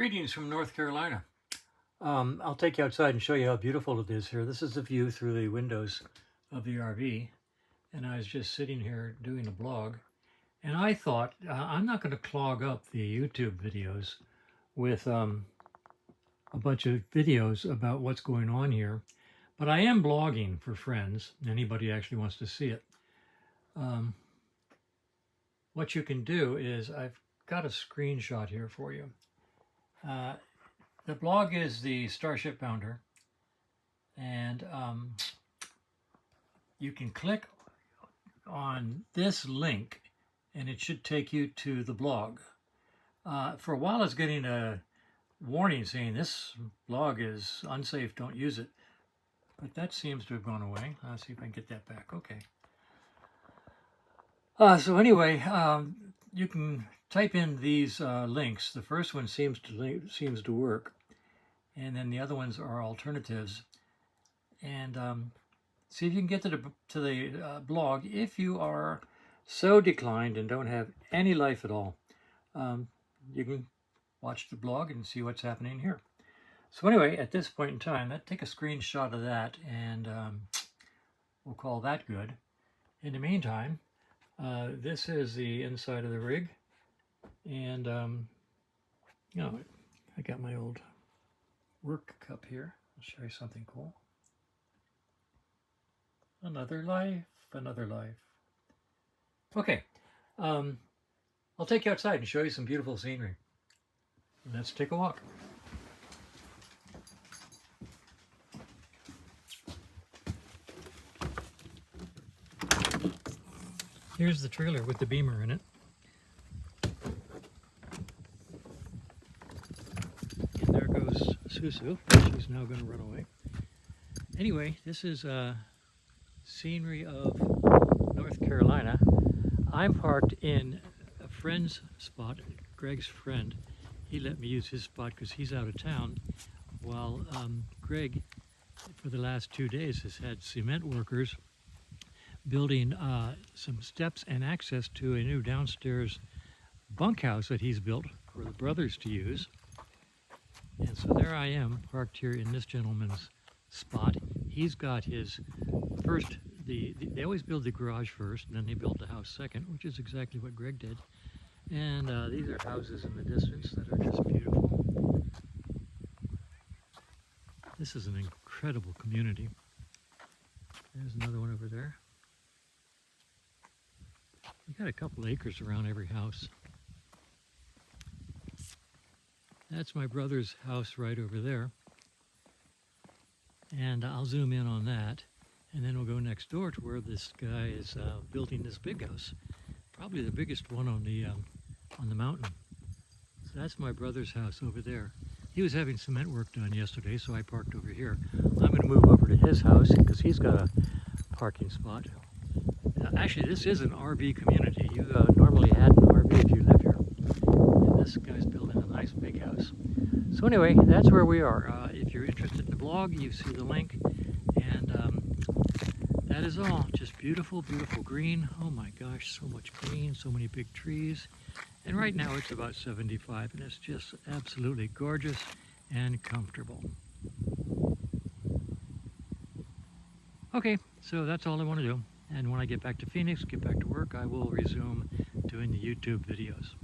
Greetings from North Carolina. I'll take you outside and show you how beautiful it is here. This is the view through the windows of the RV. And I was just sitting here doing a blog. And I thought, I'm not going to clog up the YouTube videos with a bunch of videos about what's going on here. But I am blogging for friends, anybody actually wants to see it. What you can do is, I've got a screenshot here for you. The blog is the Starship Founder, and you can click on this link and it should take you to the blog. For a while I was getting a warning saying this blog is unsafe, don't use it, but that seems to have gone away. Let's see if I can get that back. Okay. So anyway, you can type in these links. The first one seems to work, and then the other ones are alternatives. And see if you can get to the blog. If you are so declined and don't have any life at all, you can watch the blog and see what's happening here. So anyway, at this point in time, let's take a screenshot of that, and we'll call that good. In the meantime, this is the inside of the rig, and you know, I got my old work cup here. I'll show you something cool. Another life, another life. Okay, I'll take you outside and show you some beautiful scenery. Let's take a walk. Here's the trailer with the Beamer in it. And there goes Susu. She's now going to run away. Anyway, this is scenery of North Carolina. I'm parked in a friend's spot, Greg's friend. He let me use his spot because he's out of town, while Greg, for the last 2 days, has had cement workers building some steps and access to a new downstairs bunkhouse that he's built for the brothers to use. And so there I am, parked here in this gentleman's spot. He's got his first, they always build the garage first, and then they build the house second, which is exactly what Greg did. And these are houses in the distance that are just beautiful. This is an incredible community. There's another one over there. You got a couple acres around every house. That's my brother's house right over there. And I'll zoom in on that. And then we'll go next door to where this guy is building this big house. Probably the biggest one on the mountain. So that's my brother's house over there. He was having cement work done yesterday, so I parked over here. I'm going to move over to his house because he's got a parking spot. Actually, this is an RV community. You normally had an RV if you live here. And this guy's building a nice big house. So anyway, that's where we are. If you're interested in the blog, you see the link. And that is all. Just beautiful, beautiful green. Oh my gosh, so much green, so many big trees. And right now it's about 75, and it's just absolutely gorgeous and comfortable. Okay, so that's all I want to do. And when I get back to Phoenix, get back to work, I will resume doing the YouTube videos.